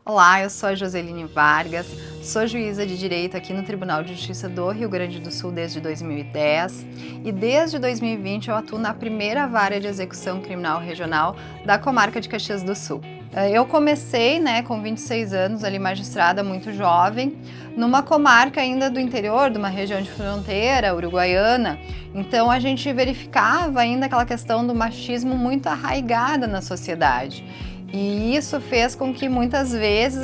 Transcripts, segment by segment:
Olá, eu sou a Joseline Vargas, sou juíza de Direito aqui no Tribunal de Justiça do Rio Grande do Sul desde 2010 e desde 2020 eu atuo na primeira vara de execução criminal regional da comarca de Caxias do Sul. Eu comecei, com 26 anos, ali magistrada muito jovem, numa comarca ainda do interior, de uma região de fronteira, uruguaiana. Então a gente verificava ainda aquela questão do machismo muito arraigada na sociedade. E isso fez com que muitas vezes,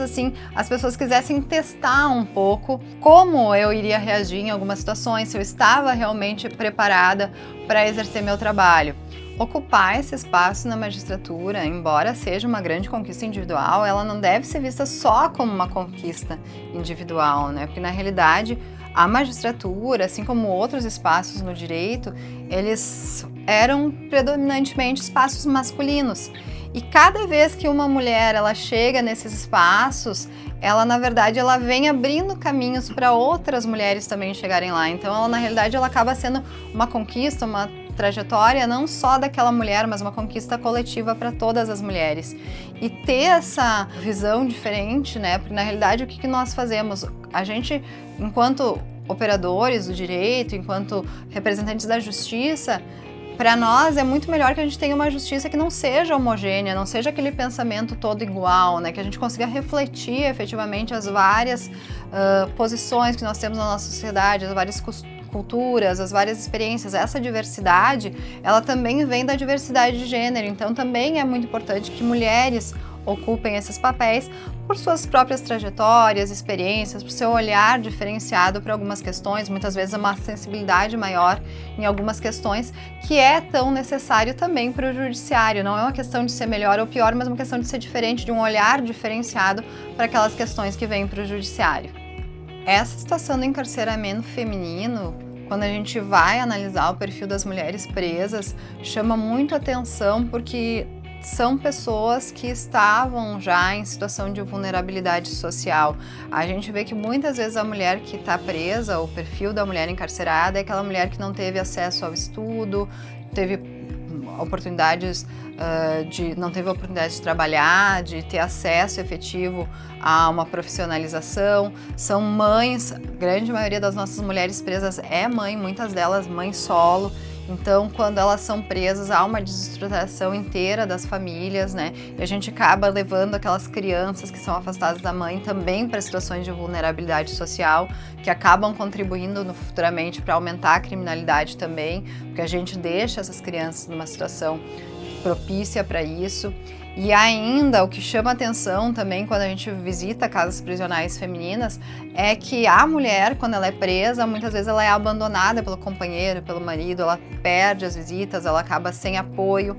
as pessoas quisessem testar um pouco como eu iria reagir em algumas situações, se eu estava realmente preparada para exercer meu trabalho. Ocupar esse espaço na magistratura, embora seja uma grande conquista individual, ela não deve ser vista só como uma conquista individual, Porque na realidade a magistratura, assim como outros espaços no direito, eles eram predominantemente espaços masculinos. E cada vez que uma mulher ela chega nesses espaços, ela na verdade ela vem abrindo caminhos para outras mulheres também chegarem lá. Então ela na realidade ela acaba sendo uma conquista, uma trajetória não só daquela mulher, mas uma conquista coletiva para todas as mulheres. E ter essa visão diferente, Porque na realidade o que nós fazemos? A gente, enquanto operadores do direito, enquanto representantes da justiça, para nós é muito melhor que a gente tenha uma justiça que não seja homogênea, não seja aquele pensamento todo igual, Que a gente consiga refletir efetivamente as várias posições que nós temos na nossa sociedade, as várias culturas, as várias experiências. Essa diversidade, ela também vem da diversidade de gênero, então também é muito importante que mulheres ocupem esses papéis por suas próprias trajetórias, experiências, por seu olhar diferenciado para algumas questões, muitas vezes uma sensibilidade maior em algumas questões, que é tão necessário também para o judiciário. Não é uma questão de ser melhor ou pior, mas uma questão de ser diferente, de um olhar diferenciado para aquelas questões que vêm para o judiciário. Essa situação do encarceramento feminino, quando a gente vai analisar o perfil das mulheres presas, chama muito atenção porque são pessoas que estavam já em situação de vulnerabilidade social. A gente vê que muitas vezes a mulher que está presa, o perfil da mulher encarcerada é aquela mulher que não teve acesso ao estudo, não teve oportunidade de trabalhar, de ter acesso efetivo a uma profissionalização. São mães, a grande maioria das nossas mulheres presas é mãe, muitas delas mãe solo. Então, quando elas são presas, há uma desestruturação inteira das famílias, E a gente acaba levando aquelas crianças que são afastadas da mãe também para situações de vulnerabilidade social, que acabam contribuindo futuramente para aumentar a criminalidade também, porque a gente deixa essas crianças numa situação propícia para isso. E ainda, o que chama atenção também quando a gente visita casas prisionais femininas é que a mulher, quando ela é presa, muitas vezes ela é abandonada pelo companheiro, pelo marido, ela perde as visitas, ela acaba sem apoio,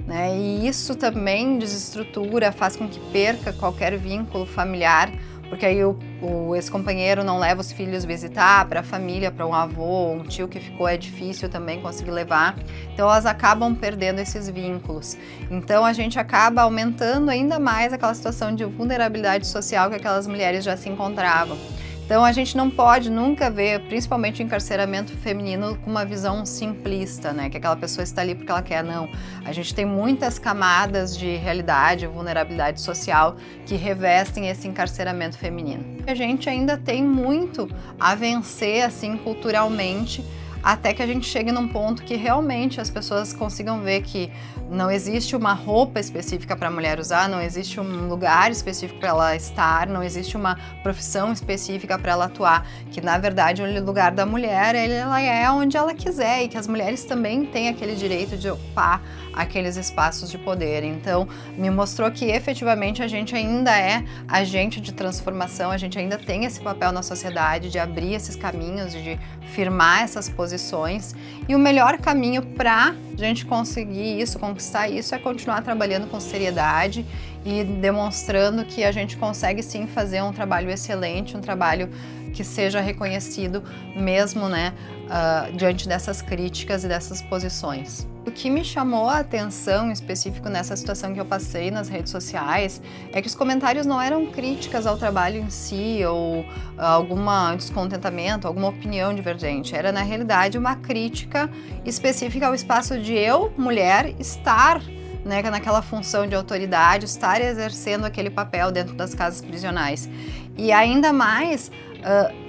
E isso também desestrutura, faz com que perca qualquer vínculo familiar, porque aí o ex-companheiro não leva os filhos visitar, para a família, para um avô, um tio que ficou, é difícil também conseguir levar. Então elas acabam perdendo esses vínculos. Então a gente acaba aumentando ainda mais aquela situação de vulnerabilidade social que aquelas mulheres já se encontravam. Então a gente não pode nunca ver, principalmente o encarceramento feminino, com uma visão simplista, Que aquela pessoa está ali porque ela quer, não. A gente tem muitas camadas de realidade, vulnerabilidade social que revestem esse encarceramento feminino. A gente ainda tem muito a vencer, culturalmente, até que a gente chegue num ponto que realmente as pessoas consigam ver que não existe uma roupa específica para a mulher usar, não existe um lugar específico para ela estar, não existe uma profissão específica para ela atuar, que na verdade o lugar da mulher ela é onde ela quiser e que as mulheres também têm aquele direito de ocupar aqueles espaços de poder. Então me mostrou que efetivamente a gente ainda é agente de transformação, a gente ainda tem esse papel na sociedade de abrir esses caminhos, de firmar essas posições, e o melhor caminho para a gente conseguir isso, conquistar isso, é continuar trabalhando com seriedade e demonstrando que a gente consegue sim fazer um trabalho excelente, um trabalho que seja reconhecido mesmo, diante dessas críticas e dessas posições. O que me chamou a atenção em específico nessa situação que eu passei nas redes sociais é que os comentários não eram críticas ao trabalho em si ou algum descontentamento, alguma opinião divergente. Era, na realidade, uma crítica específica ao espaço de eu, mulher, estar né, naquela função de autoridade, estar exercendo aquele papel dentro das casas prisionais. E ainda mais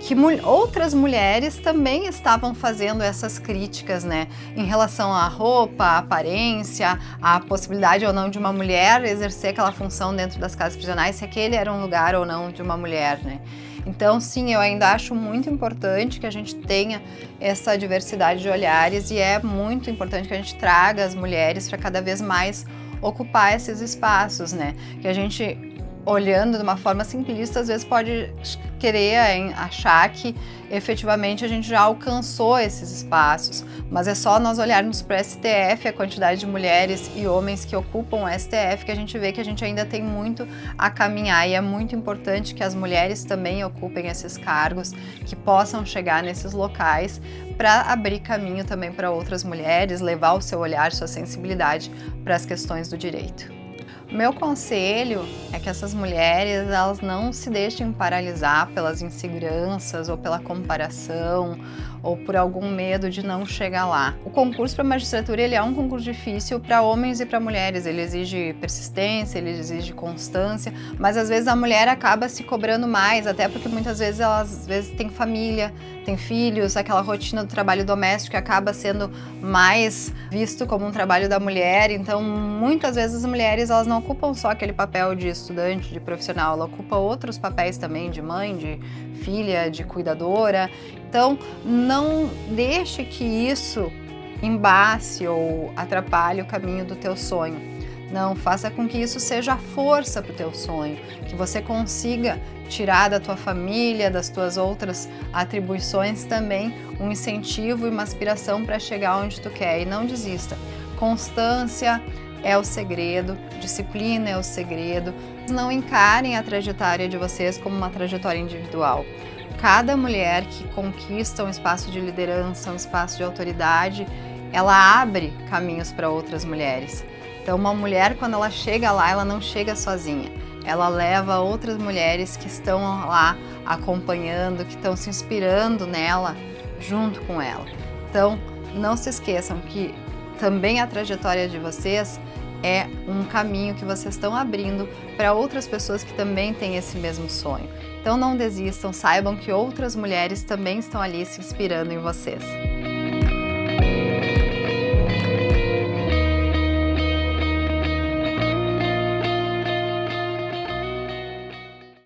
que outras mulheres também estavam fazendo essas críticas, né, em relação à roupa, à aparência, à possibilidade ou não de uma mulher exercer aquela função dentro das casas prisionais, se aquele era um lugar ou não de uma mulher, né. Então, sim, eu ainda acho muito importante que a gente tenha essa diversidade de olhares e é muito importante que a gente traga as mulheres para cada vez mais ocupar esses espaços, né? Que a gente, olhando de uma forma simplista, às vezes pode querer achar que efetivamente a gente já alcançou esses espaços, mas é só nós olharmos para o STF, a quantidade de mulheres e homens que ocupam o STF, que a gente vê que a gente ainda tem muito a caminhar e é muito importante que as mulheres também ocupem esses cargos, que possam chegar nesses locais para abrir caminho também para outras mulheres, levar o seu olhar, sua sensibilidade para as questões do direito. Meu conselho é que essas mulheres, elas não se deixem paralisar pelas inseguranças ou pela comparação ou por algum medo de não chegar lá. O concurso para magistratura, ele é um concurso difícil para homens e para mulheres, ele exige persistência, ele exige constância, mas às vezes a mulher acaba se cobrando mais, até porque muitas vezes ela tem família, tem filhos, aquela rotina do trabalho doméstico acaba sendo mais visto como um trabalho da mulher, então muitas vezes as mulheres, elas não ocupam só aquele papel de estudante, de profissional, ela ocupa outros papéis também, de mãe, de filha, de cuidadora. Então, não deixe que isso embace ou atrapalhe o caminho do teu sonho. Não, faça com que isso seja a força para o teu sonho, que você consiga tirar da tua família, das tuas outras atribuições também um incentivo e uma aspiração para chegar onde tu quer, e não desista. Constância é o segredo, disciplina é o segredo. Não encarem a trajetória de vocês como uma trajetória individual. Cada mulher que conquista um espaço de liderança, um espaço de autoridade, ela abre caminhos para outras mulheres. Então, uma mulher, quando ela chega lá, ela não chega sozinha. Ela leva outras mulheres que estão lá acompanhando, que estão se inspirando nela, junto com ela. Então, não se esqueçam que também a trajetória de vocês é um caminho que vocês estão abrindo para outras pessoas que também têm esse mesmo sonho. Então não desistam, saibam que outras mulheres também estão ali se inspirando em vocês.